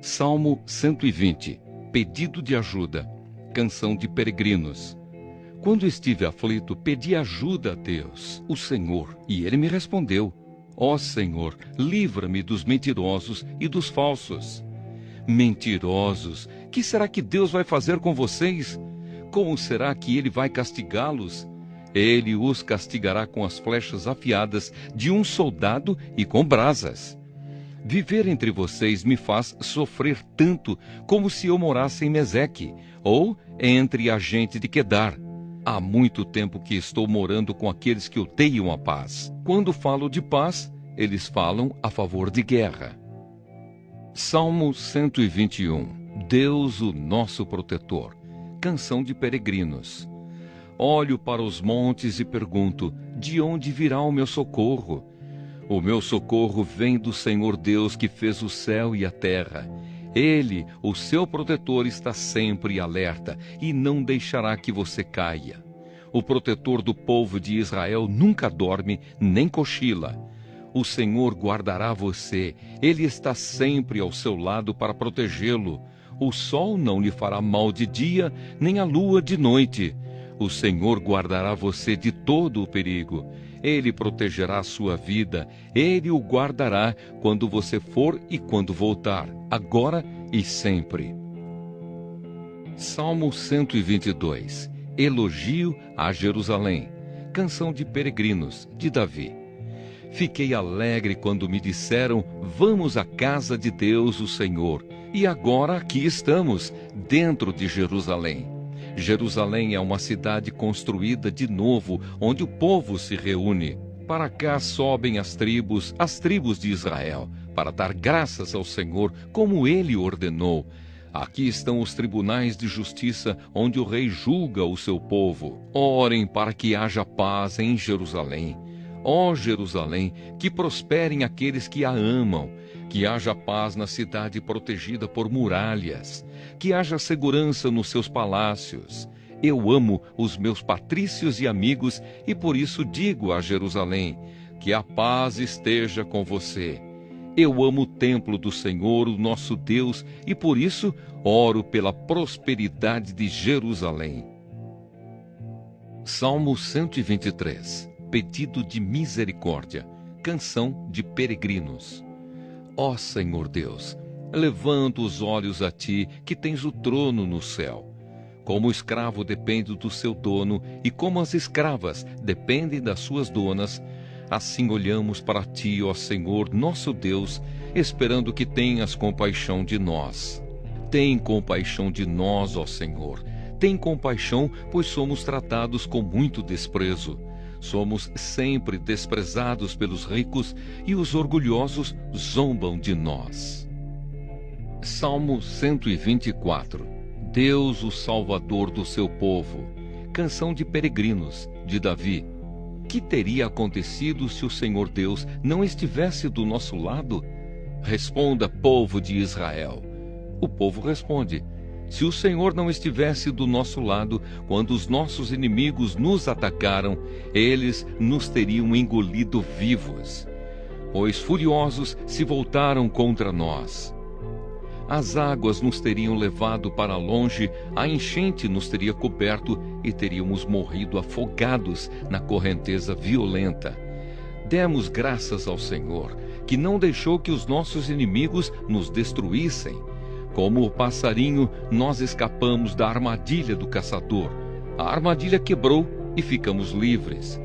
Salmo 120, pedido de ajuda, canção de peregrinos. Quando estive aflito, pedi ajuda a Deus, o Senhor, e Ele me respondeu. Ó Senhor, livra-me dos mentirosos e dos falsos. Mentirosos, que será que Deus vai fazer com vocês? Como será que Ele vai castigá-los? Ele os castigará com as flechas afiadas de um soldado e com brasas. Viver entre vocês me faz sofrer tanto como se eu morasse em Meseque, ou entre a gente de Quedar. Há muito tempo que estou morando com aqueles que odeiam a paz. Quando falo de paz, eles falam a favor de guerra. Salmo 121. Deus, o nosso protetor. Canção de peregrinos. Olho para os montes e pergunto, de onde virá o meu socorro? O meu socorro vem do Senhor Deus que fez o céu e a terra. Ele, o seu protetor, está sempre alerta e não deixará que você caia. O protetor do povo de Israel nunca dorme nem cochila. O Senhor guardará você. Ele está sempre ao seu lado para protegê-lo. O sol não lhe fará mal de dia, nem a lua de noite. O Senhor guardará você de todo o perigo. Ele protegerá a sua vida. Ele o guardará quando você for e quando voltar, agora e sempre. Salmo 122. Elogio a Jerusalém. Canção de peregrinos, de Davi. Fiquei alegre quando me disseram, vamos à casa de Deus, o Senhor. E agora aqui estamos, dentro de Jerusalém. Jerusalém é uma cidade construída de novo, onde o povo se reúne. Para cá sobem as tribos de Israel, para dar graças ao Senhor, como Ele ordenou. Aqui estão os tribunais de justiça, onde o rei julga o seu povo. Orem para que haja paz em Jerusalém. Ó Jerusalém, que prosperem aqueles que a amam. Que haja paz na cidade protegida por muralhas. Que haja segurança nos seus palácios. Eu amo os meus patrícios e amigos e por isso digo a Jerusalém, que a paz esteja com você. Eu amo o templo do Senhor, o nosso Deus, e por isso oro pela prosperidade de Jerusalém. Salmo 123. Pedido de misericórdia. Canção de peregrinos. Ó Senhor Deus, levanto os olhos a Ti, que tens o trono no céu. Como o escravo depende do seu dono, e como as escravas dependem das suas donas, assim olhamos para Ti, ó Senhor, nosso Deus, esperando que tenhas compaixão de nós. Tem compaixão de nós, ó Senhor. Tem compaixão, pois somos tratados com muito desprezo. Somos sempre desprezados pelos ricos e os orgulhosos zombam de nós. Salmo 124. Deus, o Salvador do seu povo. Canção de peregrinos, de Davi. Que teria acontecido se o Senhor Deus não estivesse do nosso lado? Responda, povo de Israel. O povo responde, se o Senhor não estivesse do nosso lado, quando os nossos inimigos nos atacaram, eles nos teriam engolido vivos, pois furiosos se voltaram contra nós. As águas nos teriam levado para longe, a enchente nos teria coberto e teríamos morrido afogados na correnteza violenta. Demos graças ao Senhor, que não deixou que os nossos inimigos nos destruíssem. Como o passarinho, nós escapamos da armadilha do caçador. A armadilha quebrou e ficamos livres.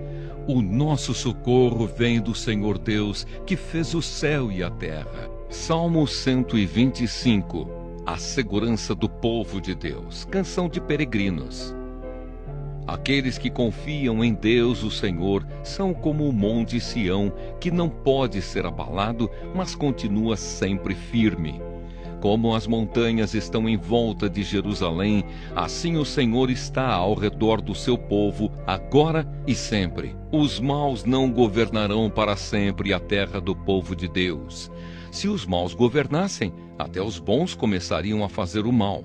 O nosso socorro vem do Senhor Deus, que fez o céu e a terra. Salmo 125. A segurança do povo de Deus. Canção de peregrinos. Aqueles que confiam em Deus, o Senhor, são como o monte Sião, que não pode ser abalado, mas continua sempre firme. Como as montanhas estão em volta de Jerusalém, assim o Senhor está ao redor do seu povo, agora e sempre. Os maus não governarão para sempre a terra do povo de Deus. Se os maus governassem, até os bons começariam a fazer o mal.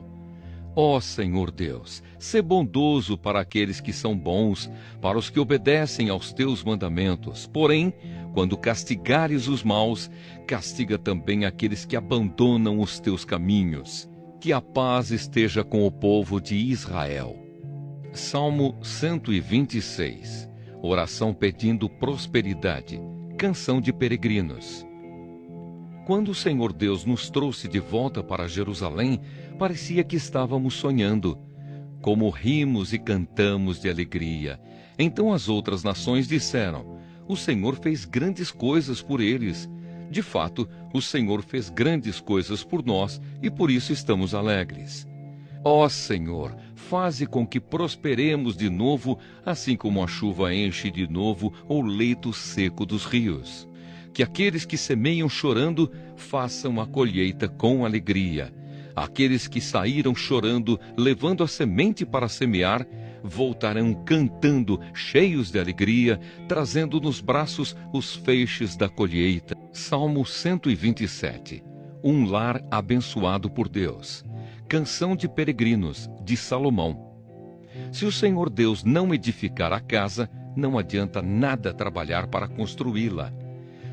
Ó Senhor Deus, sê bondoso para aqueles que são bons, para os que obedecem aos teus mandamentos. Porém, quando castigares os maus, castiga também aqueles que abandonam os teus caminhos. Que a paz esteja com o povo de Israel. Salmo 126. Oração pedindo prosperidade. Canção de peregrinos. Quando o Senhor Deus nos trouxe de volta para Jerusalém, parecia que estávamos sonhando. Como rimos e cantamos de alegria. Então as outras nações disseram: o Senhor fez grandes coisas por eles. De fato, o Senhor fez grandes coisas por nós e por isso estamos alegres. Ó Senhor, faze com que prosperemos de novo, assim como a chuva enche de novo o leito seco dos rios. Que aqueles que semeiam chorando façam a colheita com alegria. Aqueles que saíram chorando, levando a semente para semear, voltarão cantando, cheios de alegria, trazendo nos braços os feixes da colheita. Salmo 127. Um lar abençoado por Deus. Canção de peregrinos, de Salomão. Se o Senhor Deus não edificar a casa, não adianta nada trabalhar para construí-la.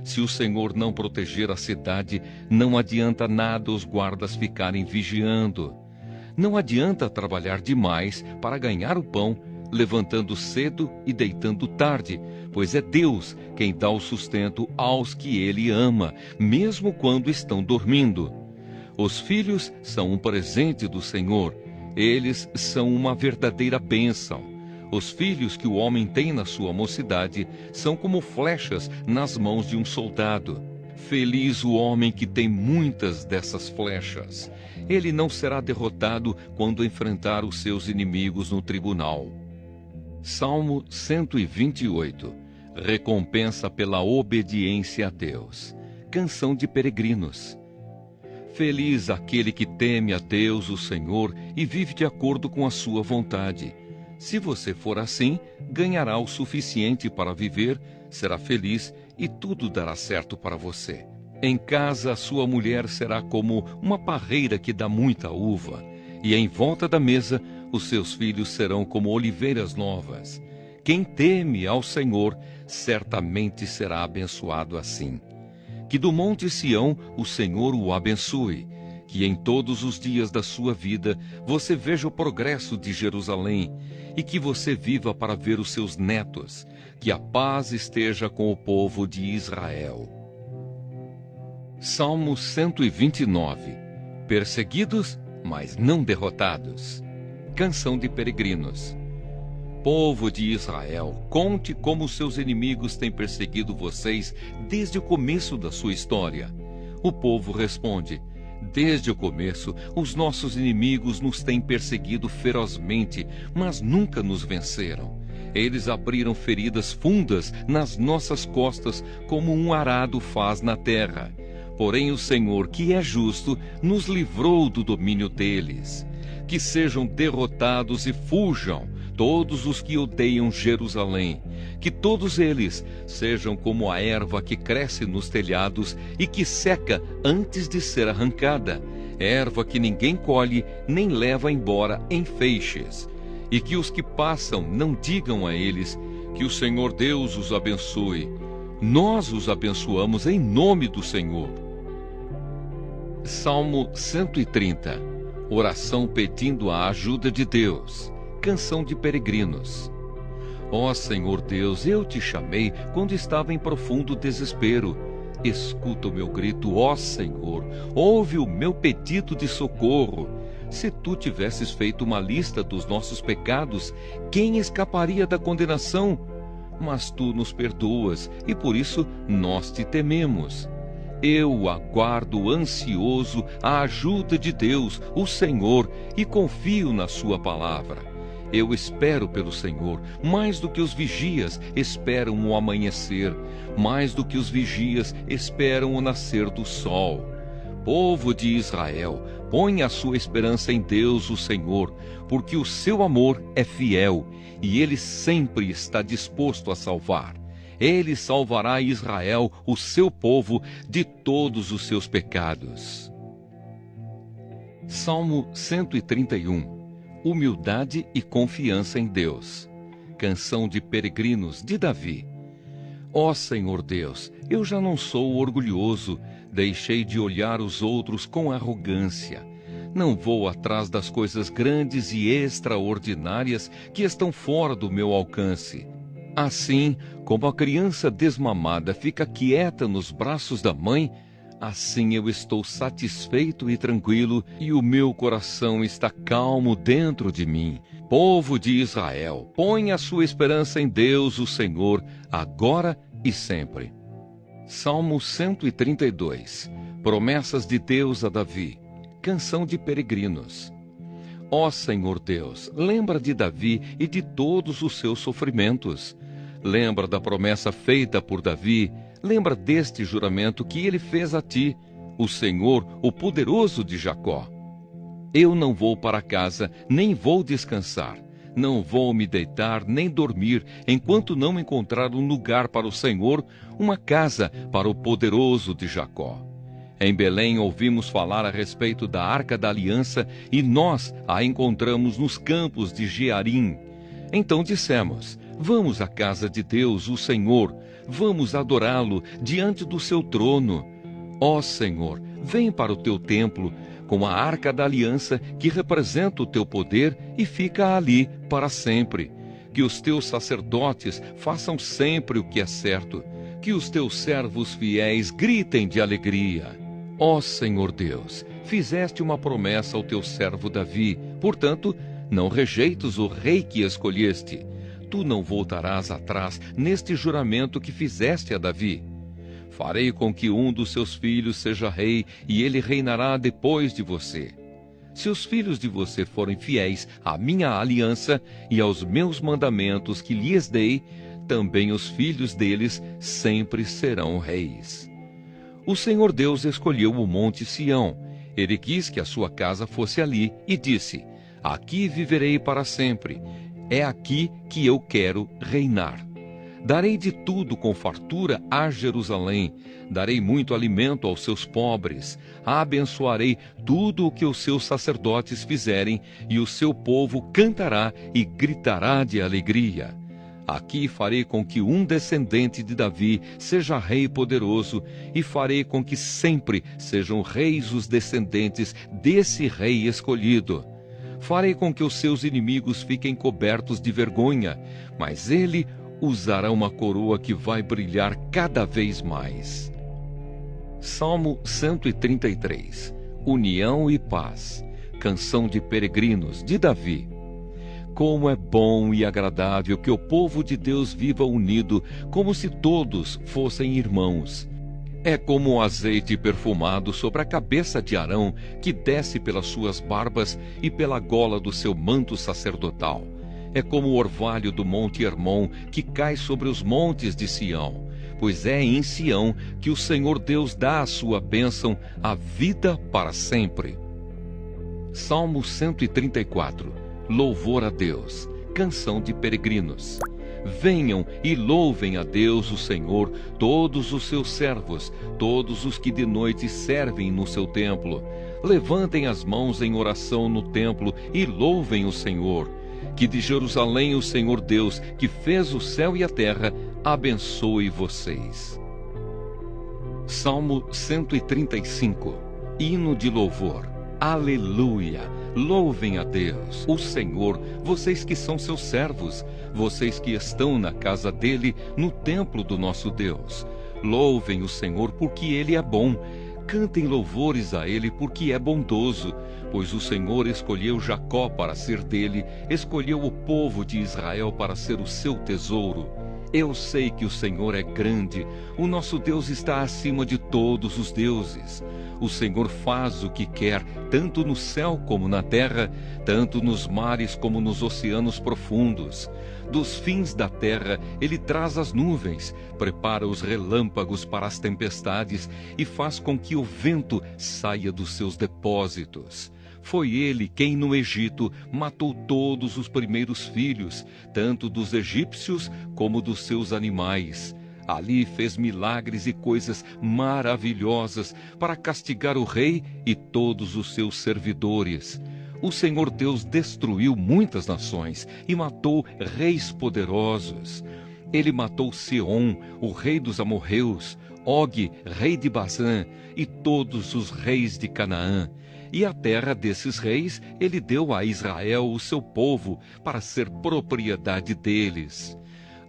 Se o Senhor não proteger a cidade, não adianta nada os guardas ficarem vigiando. Não adianta trabalhar demais para ganhar o pão, levantando cedo e deitando tarde, pois é Deus quem dá o sustento aos que Ele ama, mesmo quando estão dormindo. Os filhos são um presente do Senhor, eles são uma verdadeira bênção. Os filhos que o homem tem na sua mocidade são como flechas nas mãos de um soldado. Feliz o homem que tem muitas dessas flechas. Ele não será derrotado quando enfrentar os seus inimigos no tribunal. Salmo 128. Recompensa pela obediência a Deus. Canção de peregrinos. Feliz aquele que teme a Deus, o Senhor, e vive de acordo com a sua vontade. Se você for assim, ganhará o suficiente para viver, será feliz e tudo dará certo para você. Em casa, a sua mulher será como uma parreira que dá muita uva, e em volta da mesa, os seus filhos serão como oliveiras novas. Quem teme ao Senhor, certamente será abençoado assim. Que do monte Sião o Senhor o abençoe. Que em todos os dias da sua vida você veja o progresso de Jerusalém e que você viva para ver os seus netos. Que a paz esteja com o povo de Israel. Salmo 129. Perseguidos, mas não derrotados. Canção de peregrinos. Povo de Israel, conte como seus inimigos têm perseguido vocês desde o começo da sua história. O povo responde: desde o começo, os nossos inimigos nos têm perseguido ferozmente, mas nunca nos venceram. Eles abriram feridas fundas nas nossas costas, como um arado faz na terra. Porém o Senhor, que é justo, nos livrou do domínio deles. Que sejam derrotados e fujam todos os que odeiam Jerusalém. Que todos eles sejam como a erva que cresce nos telhados e que seca antes de ser arrancada, erva que ninguém colhe nem leva embora em feixes. E que os que passam não digam a eles que o Senhor Deus os abençoe. Nós os abençoamos em nome do Senhor. Salmo 130. Oração pedindo a ajuda de Deus. Canção de peregrinos. Ó Senhor Deus, eu te chamei quando estava em profundo desespero. Escuta o meu grito, ó Senhor, ouve o meu pedido de socorro. Se tu tivesses feito uma lista dos nossos pecados, quem escaparia da condenação? Mas tu nos perdoas e por isso nós te tememos. Eu aguardo ansioso a ajuda de Deus, o Senhor, e confio na sua palavra. Eu espero pelo Senhor, mais do que os vigias esperam o amanhecer, mais do que os vigias esperam o nascer do sol. Povo de Israel, põe a sua esperança em Deus, o Senhor, porque o seu amor é fiel e ele sempre está disposto a salvar. Ele salvará Israel, o seu povo, de todos os seus pecados. Salmo 131. Humildade e confiança em Deus. Canção de peregrinos de Davi. Ó Senhor Deus, eu já não sou orgulhoso, deixei de olhar os outros com arrogância. Não vou atrás das coisas grandes e extraordinárias que estão fora do meu alcance. Assim como a criança desmamada fica quieta nos braços da mãe, assim eu estou satisfeito e tranquilo, e o meu coração está calmo dentro de mim. Povo de Israel, põe a sua esperança em Deus, o Senhor, agora e sempre. Salmo 132. Promessas de Deus a Davi. Canção de peregrinos. Ó Senhor Deus, lembra de Davi e de todos os seus sofrimentos. Lembra da promessa feita por Davi. Lembra deste juramento que ele fez a ti, o Senhor, o poderoso de Jacó. Eu não vou para casa, nem vou descansar. Não vou me deitar, nem dormir, enquanto não encontrar um lugar para o Senhor, uma casa para o poderoso de Jacó. Em Belém ouvimos falar a respeito da Arca da Aliança, e nós a encontramos nos campos de Jearim. Então dissemos: vamos à casa de Deus, o Senhor, vamos adorá-lo diante do seu trono. Ó Senhor, vem para o teu templo, com a Arca da Aliança que representa o teu poder e fica ali para sempre. Que os teus sacerdotes façam sempre o que é certo, que os teus servos fiéis gritem de alegria. Ó Senhor Deus, fizeste uma promessa ao teu servo Davi, portanto, não rejeites o rei que escolheste. Tu não voltarás atrás neste juramento que fizeste a Davi. Farei com que um dos seus filhos seja rei, e ele reinará depois de você. Se os filhos de você forem fiéis à minha aliança e aos meus mandamentos que lhes dei, também os filhos deles sempre serão reis. O Senhor Deus escolheu o monte Sião. Ele quis que a sua casa fosse ali e disse: aqui viverei para sempre. É aqui que eu quero reinar. Darei de tudo com fartura a Jerusalém. Darei muito alimento aos seus pobres. Abençoarei tudo o que os seus sacerdotes fizerem, e o seu povo cantará e gritará de alegria. Aqui farei com que um descendente de Davi seja rei poderoso, e farei com que sempre sejam reis os descendentes desse rei escolhido. Farei com que os seus inimigos fiquem cobertos de vergonha, mas ele usará uma coroa que vai brilhar cada vez mais. Salmo 133. União e paz. Canção de peregrinos de Davi. Como é bom e agradável que o povo de Deus viva unido, como se todos fossem irmãos. É como o azeite perfumado sobre a cabeça de Arão, que desce pelas suas barbas e pela gola do seu manto sacerdotal. É como o orvalho do monte Hermon, que cai sobre os montes de Sião. Pois é em Sião que o Senhor Deus dá a sua bênção, a vida para sempre. Salmo 134. Louvor a Deus. Canção de peregrinos. Venham e louvem a Deus o Senhor, todos os seus servos, todos os que de noite servem no seu templo. Levantem as mãos em oração no templo e louvem o Senhor. Que de Jerusalém o Senhor Deus, que fez o céu e a terra, abençoe vocês. Salmo 135. Hino de louvor. Aleluia! Louvem a Deus, o Senhor, vocês que são seus servos, vocês que estão na casa dele, no templo do nosso Deus. Louvem o Senhor porque ele é bom. Cantem louvores a ele porque é bondoso, pois o Senhor escolheu Jacó para ser dele, escolheu o povo de Israel para ser o seu tesouro. Eu sei que o Senhor é grande, o nosso Deus está acima de todos os deuses. O Senhor faz o que quer, tanto no céu como na terra, tanto nos mares como nos oceanos profundos. Dos fins da terra ele traz as nuvens, prepara os relâmpagos para as tempestades e faz com que o vento saia dos seus depósitos. Foi ele quem no Egito matou todos os primeiros filhos, tanto dos egípcios como dos seus animais. Ali fez milagres e coisas maravilhosas para castigar o rei e todos os seus servidores. O Senhor Deus destruiu muitas nações e matou reis poderosos. Ele matou Seom, o rei dos amorreus, Og, rei de Bazã, e todos os reis de Canaã. E a terra desses reis ele deu a Israel, o seu povo, para ser propriedade deles.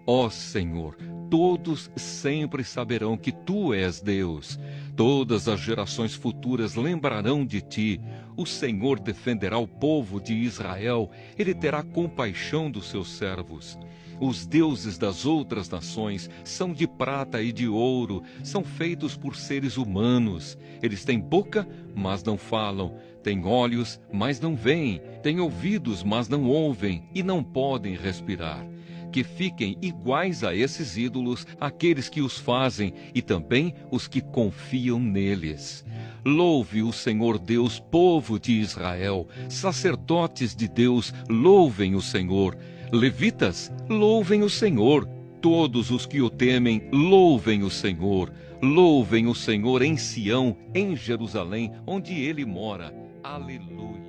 Ó Senhor, todos sempre saberão que Tu és Deus. Todas as gerações futuras lembrarão de Ti. O Senhor defenderá o povo de Israel. Ele terá compaixão dos seus servos. Os deuses das outras nações são de prata e de ouro, são feitos por seres humanos. Eles têm boca, mas não falam, têm olhos, mas não veem, têm ouvidos, mas não ouvem e não podem respirar. Que fiquem iguais a esses ídolos aqueles que os fazem e também os que confiam neles. Louve o Senhor Deus, povo de Israel, sacerdotes de Deus, louvem o Senhor. Levitas, louvem o Senhor. Todos os que o temem, louvem o Senhor. Louvem o Senhor em Sião, em Jerusalém, onde ele mora. Aleluia.